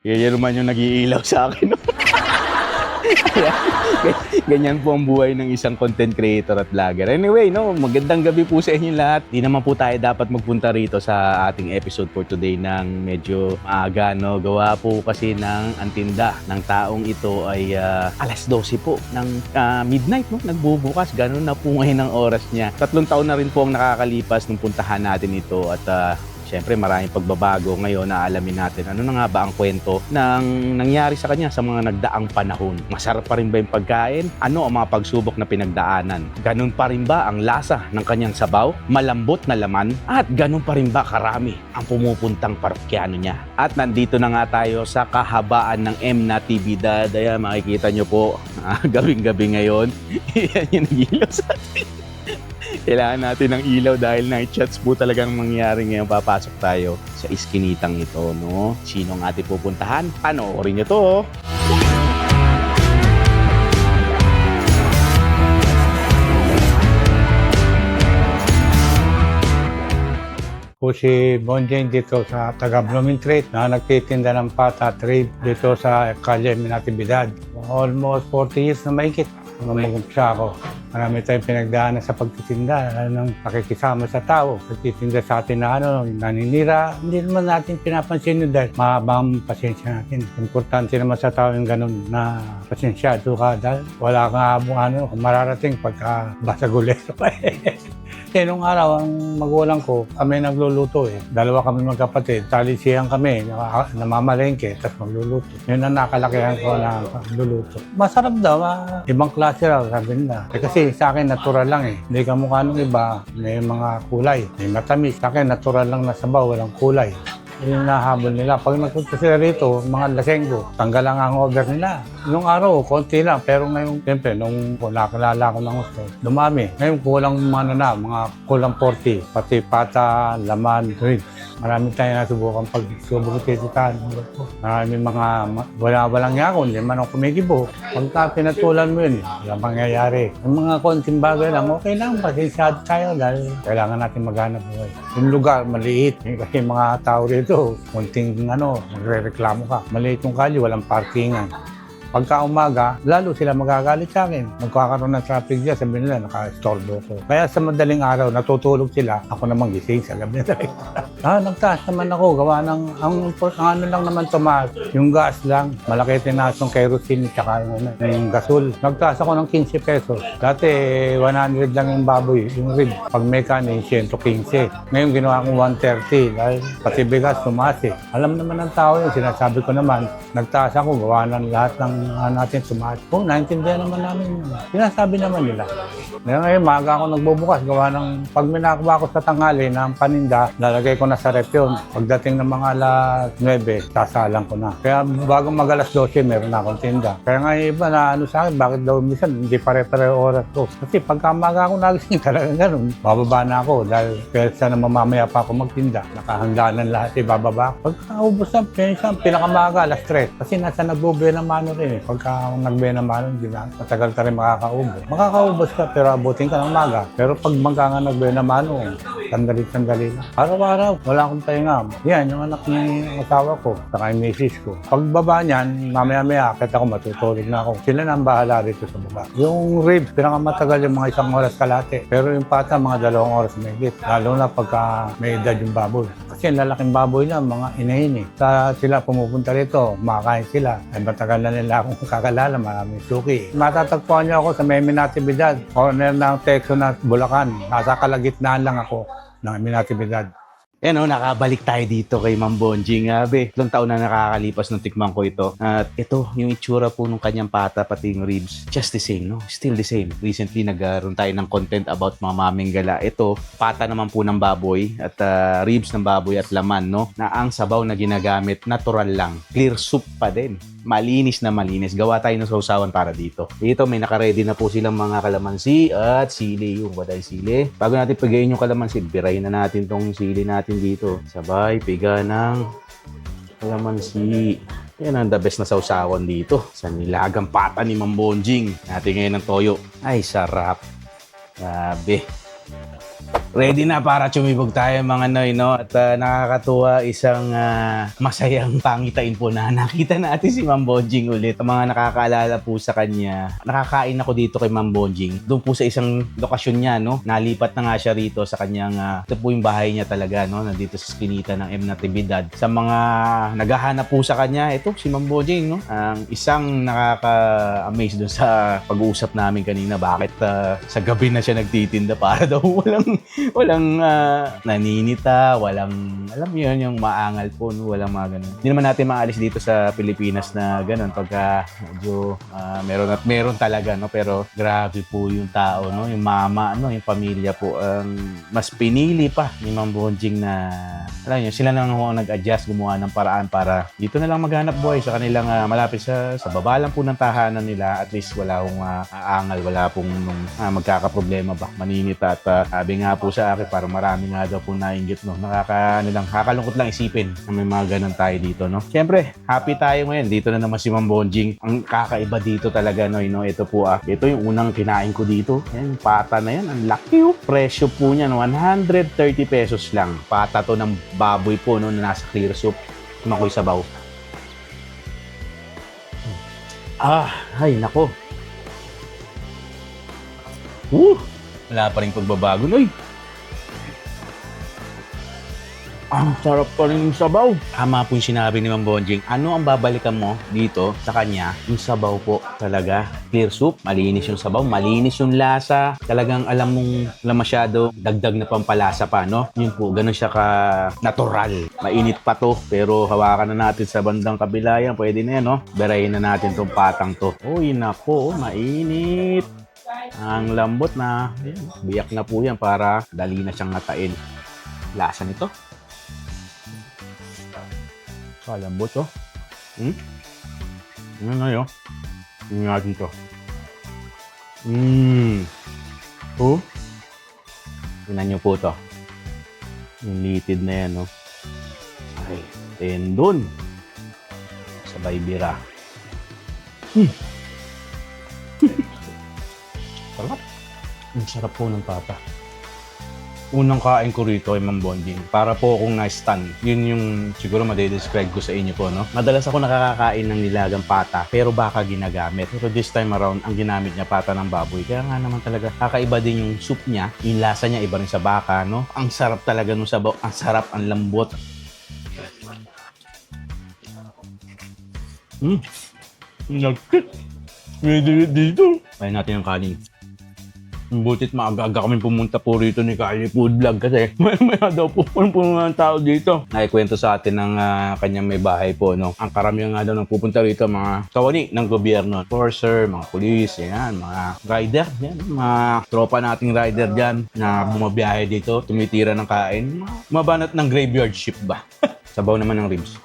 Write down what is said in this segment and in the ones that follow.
Yan naman yung nag-iilaw sa akin. Kaya, ganyan po ang buhay ng isang content creator at vlogger. Anyway, no, magandang gabi po sa inyo lahat. Di naman po tayo dapat magpunta rito sa ating episode for today ng medyo maaga, no. Gawa po kasi ng antinda ng taong ito ay alas 12 po ng midnight, no. Nagbubukas, ganun na po ngayon ang oras niya. 3 taon na rin po ang nakakalipas nung puntahan natin ito at siyempre maraming pagbabago ngayon na alamin natin. Ano na nga ba ang kwento ng nangyari sa kanya sa mga nagdaang panahon? Masarap pa rin ba yung pagkain? Ano ang mga pagsubok na pinagdaanan? Ganun pa rin ba ang lasa ng kanyang sabaw? Malambot na laman? At ganun pa rin ba karami ang pumupuntang parokyano niya? At nandito na nga tayo sa kahabaan ng Mnatividad. Ayan, makikita nyo po, gabing-gabi ngayon. Yan yung nag-ilaw sa atin. Kailangan natin ng ilaw dahil night shots po talagang mangyayari ngayon. Papasok tayo sa iskinitang ito, no? Sino ang ating pupuntahan? Panoorin nyo to, oh. Po si Bonjeng dito sa taga Bloomingtreet na nagtitinda ng pata trade dito sa Calle Natividad. Almost 40 years na mahigit nung mag-umpisa ako. Marami tayong pinagdaanan sa pagtitinda, ng pakikisama sa tao. Pagtitinda sa atin na naninira, hindi naman natin pinapansin yun dahil mahabang pasensya natin. Importante naman sa tao yung ganun na pasensyado ka dahil wala kang kung mararating pagka basagulero pa Kasi nung araw, ang magulang ko, kami nagluluto eh. Dalawa kami magkapatid. Talisihan kami, namamalengke, tapos magluluto. Yun ang nakalakihan ko na magluluto. Masarap daw, ibang klase raw, sabi nila. Kasi sa akin, natural lang eh. Hindi ka mukha nung iba, may mga kulay, may matamis. Sa akin, natural lang na sabaw, walang kulay. Yung nahabol nila. Pag nagpunta sila rito, mga lasenggo, tanggal lang ang order nila. Nung araw, konti lang. Pero ngayon, siyempre, nung nakilala ko ng gusto, dumami. Ngayon, kulang mga kulang 40. Pati pata, laman, ribs. Marami tayong nasubukan pag-subok dito tayo. Marami mga wala-walang yakon, hindi man ako kumikibo. Pagka pinatulan mo yun, walang mangyayari. Yung mga konting bagay lang, okay lang, pasisyado tayo dahil kailangan natin maghanap buhay. Yung lugar, maliit. Kasi mga tao rito, konting magre-reklamo ka. Maliit yung kalye, walang parkingan. Pagka umaga, lalo sila magagalit sa akin. Magkakaroon ng traffic dyan, sabihin nila, naka-storbo ko. Kaya sa madaling araw, natutulog sila. Ako naman gising sa gabi na nagtaas naman ako. Gawa ng, ang lang naman tumaas. Yung gas lang, malaki tinasong kerosene tsaka yung gasol. Nagtaas ako ng 15 pesos. Dati, 100 lang yung baboy, yung rib. Pag may kanin, 115. Ngayon, ginawa kong 130 dahil pati bigas tumaas eh. Alam naman ng tao yun, sinasabi ko naman, nagtaas ako, gawa ng lahat ng natin tumaas. Kung naintindihan naman namin yun. Sinasabi naman nila. Ngayon, maaga ako nagbubukas. Gawa ng pag minakuha ko sa tanghali ng paninda, lalagay ko na sa rep yun. Pagdating ng mga alas 9, sasalang ko na. Kaya bago mag alas 12, meron na akong tinda. Kaya nga iba na sa akin, bakit daw minsan hindi pare-pareho oras ko. Kasi pagka maaga ako nagising talaga ganun, bababa na ako dahil kaya na mamamaya pa ako magtinda. Nakahanda ng lahat, bababa ako. Pagka ubos na, pinakamaga, alas 3. Kasi nasa nagbubuhay ng mano rin. Pagka nagbenamano, hindi na matagal ka rin makakaubos. Makakaubos ka pero abutin ka ng maga. Pero pag magka nga nagbenamano, sandali-sandali lang. Araw-araw, wala akong pahinga. Yan, yung anak ng asawa ko, saka yung misis ko. Pagbaba niyan, mamaya-maya, akit ako, matutulog na ako. Sila na ang bahala rito sa baba. Yung ribs, pinakamatagal yung mga 1 oras kalate. Pero yung pata, mga 2 oras may higit. Lalo na pagka may edad yung baboy. Kasi lalaking baboy na, mga inahin eh. Sila pumupunta rito, kumakain sila. Ay matagal na nila akong kakalala, maraming suki. Matatagpuan niyo ako sa Natividad, corner ng Texo na Bulacan. Nasa kalagitnaan lang ako ng Natividad. Nakabalik tayo dito kay Ma'am Bonjeng. 3 taon na nakakalipas nung tikman ko ito. At ito, yung itsura po nung kanyang pata, pati yung ribs, just the same, no? Still the same. Recently, nagkaroon tayo ng content about mga maming gala. Ito, pata naman po ng baboy at ribs ng baboy at laman, no? Na ang sabaw na ginagamit, natural lang. Clear soup pa din. Malinis na malinis. Gawa tayo ng sausawan para dito. Dito, may nakaredy na po silang mga kalamansi at sili. Yung waday sili. Bago natin pigayin yung kalamansi, birahin na natin tong sili natin dito. Sabay, piga ng kalamansi. Yan ang the best na sausawan dito. Sa nilagang pata ni Ma'am Bonjeng. Natin ngayon ng toyo. Ay, sarap. Grabe. Ready na para chumibog tayo mga Noy, no? At nakakatuwa isang masayang pangitain po na nakita natin si Ma'am Bonjing ulit. Ang mga nakakaalala po sa kanya, nakakain ako dito kay Ma'am Bonjing. Doon po sa isang lokasyon niya, no? Nalipat na nga siya rito sa kanyang, ito po yung bahay niya talaga, no? Nandito sa skinita ng M. Natividad. Sa mga naghahanap po sa kanya, ito si Ma'am Bonjing, no? Ang isang nakaka-amaze doon sa pag-uusap namin kanina, bakit sa gabi na siya nagtitinda para daw walang naninita, walang, alam mo yun, yung maangal po, no? Walang mga ganun. Hindi naman natin maalis dito sa Pilipinas na ganun pagka medyo meron at meron talaga, no? Pero grabe po yung tao, no? Yung mama, no? Yung pamilya po, mas pinili pa ni Ma'am Bonjing na, alam nyo, sila nang nag-adjust, gumawa ng paraan para dito na lang maghanap buhay sa kanilang malapit sa baba lang po ng tahanan nila. At least wala akong aangal, wala pong magkakaproblema ba, maninita. At sabi nga po sa akin, parang marami nga daw po nainggit, no? Nakakalungkot lang isipin na may mga ganun tayo dito, no? Siyempre, happy tayo ngayon. Dito na naman si Ma'am Bonjing. Ang kakaiba dito talaga, no? Ito po, ito yung unang kinain ko dito. Yan, yung pata na yan. Ang laki, oh. Presyo po niyan, 130 pesos lang. Pata to ng baboy po, no? Na nasa clear soup. Makoy sabaw. Ay, nako. Wala pa rin pagbabago, Noy. Ang sarap pa rin yung sabaw. Tama po yung sinabi ni Ma'am Bonjing. Ano ang babalikan mo dito sa kanya? Yung sabaw po talaga. Clear soup, malinis yung sabaw, malinis yung lasa. Talagang alam mong masyado dagdag na pampalasa pa, no? Yun po, ganun siya ka natural. Mainit pa to, pero hawakan na natin sa bandang kabila yan. Pwede na yan, no? Berayin na natin tong patang to. Uy, nako, mainit. Ang lambot na. Ayan, biyak na po yan para dali na siyang ngatain. Lasa nito. Kalambot, oh. Ano na yun? Tingnan natin to. Oh. Tingnan nyo po to. Yung litid na yan, oh. Ay, tendon. Sabay bira. Sarap. Ang sarap po ng pata. Unang kain ko rito ay Ma'am Bonjing. Para po akong na-stun. Yun yung siguro madedescribe ko sa inyo po, no? Madalas ako nakakakain ng nilagang pata, pero baka ginagamit. Pero this time around, ang ginamit niya pata ng baboy. Kaya nga naman talaga, kakaiba din yung soup niya. Yung lasa niya, iba rin sa baka, no? Ang sarap talaga nung sabaw. Ang sarap, ang lambot. Nagkit. May dito. Kaya natin yung kanin. Butit maaga-aga kami pumunta po rito ni Kylie Food Vlog kasi may daw po ng tao dito. Nakikwento sa atin ng kanyang may bahay po, no? Ang karamihan nga daw nang pupunta rito, mga kawani ng gobyerno, enforcer, mga pulis, yan, mga rider, yan, mga tropa nating rider dyan na bumabiyahe dito, tumitira ng kain, mabanat ng graveyard shift ba? Sabaw naman ng ribs.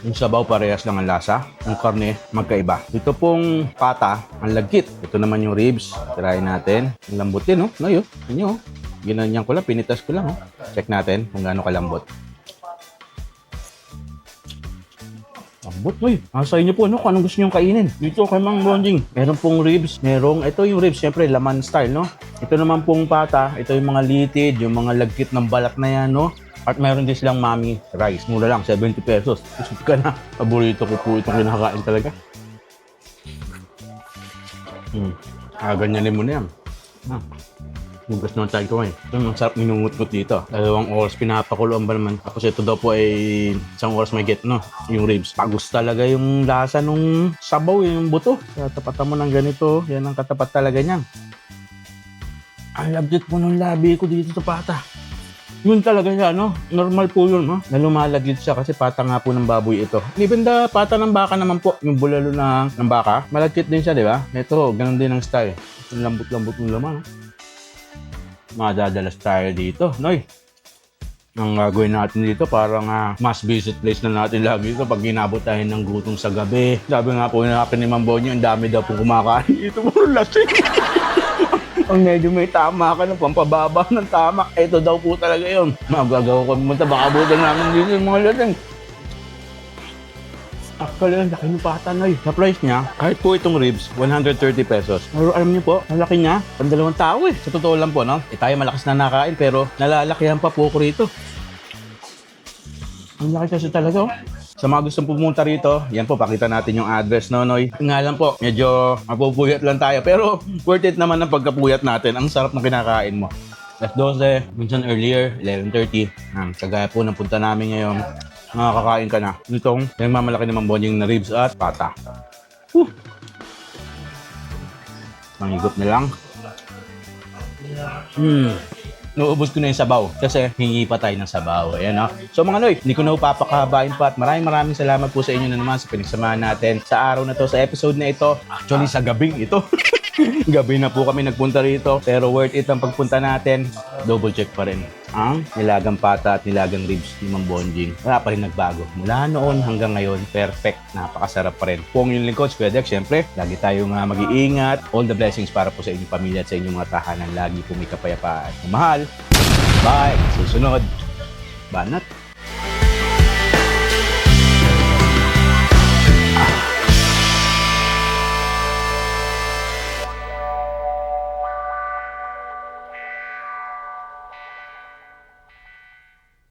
Yung sabaw parehas lang ang lasa. Yung karne, magkaiba. Ito pong pata, ang lagkit. Ito naman yung ribs. Tirahin natin. Ang lambot din, oh. Ngayon, yun, oh. Ginanyan ko lang, pinitas ko lang, oh. Check natin kung gaano kalambot. Lambot, uy. Sa inyo po, no? Kung anong gusto nyo kainin. Dito kay Ma'am Bonjing. Meron pong ribs. Ito yung ribs, syempre, laman style, no? Ito naman pong pata. Ito yung mga litid, yung mga lagkit ng balat na yan, no? At meron din silang mami rice. Mura lang, 70 pesos. Isip ka na. Paborito ko po itong kinakain talaga. Ganyanin mo na yan. Hugas naman tayo ko eh. Ito, ang sarap minungut-ngut dito. 2 oras pinapakuluan ba naman. Tapos ito daw po ay 1 oras may get, no? Yung ribs. Pagus talaga yung lasa nung sabaw, yung buto. Tapatan mo ng ganito. Yan ang katapat talaga niyan. Ang labdit po nung labi ko dito sa pata. Yun talaga siya, no? Normal po yun, no? Na lumalagit siya kasi pata nga po ng baboy ito. Even the pata ng baka naman po, yung bulalo ng baka, malagkit din siya, di ba? Ito, ganun din ang style. Yung lambot-lambot ng laman, no? Madadalas tayo dito, Noy. Ang gagawin natin dito, parang must visit place na natin lagi ito pag ginabot tayo ng gutom sa gabi. Sabi nga po na akin ni Ma'am Bonjing, ang dami daw pong kumakain dito. Puro lasing. Ang medyo may tama ka ng pampababa ng tama. Ito daw po talaga yun. Magagawa ko pumunta, baka butan namin dito yung mga lasing. Actually, ang laki ng pata, Noy. Sa price niya, kahit po itong ribs, 130 pesos. Pero alam niyo po, ang laki niya, pang dalawang tao eh. Sa totoo lang po, no? Tayo malakas na nakain, pero nalalakihan pa po ko rito. Ang laki kasi talaga, oh. Sa mga gustong pumunta rito, yan po, pakita natin yung address, no, Noy. Nga lang po, medyo mapupuyat lang tayo. Pero worth it naman ang pagkapuyat natin. Ang sarap ng kinakain mo. Alas 12, minsan earlier, 11:30. Kagaya po ng punta namin ngayon, nakakakain ka na. Itong mamalaki naman bonyeng na ribs at pata. Manghigop na lang. Nuubos ko na yung sabaw kasi hingi pa tayo ng sabaw. Ayan, no? So mga Noy, hindi ko na upapakahabain pa at maraming salamat po sa inyo na naman sa pinagsamahan natin sa araw na to, sa episode na ito. Actually, sa gabing ito. Gabi na po kami nagpunta rito pero worth it ang pagpunta natin. Double check pa rin ang nilagang pata at nilagang ribs ni Ma'am Bonjing. Wala pa rin nagbago. Mula noon hanggang ngayon, perfect. Napakasarap pa rin. Kung yung lingkod, Squedex, syempre, lagi tayong mag-iingat. All the blessings para po sa inyong pamilya at sa inyong mga tahanan. Lagi po may kapayapaan. Mahal. Bye. Susunod. Banat.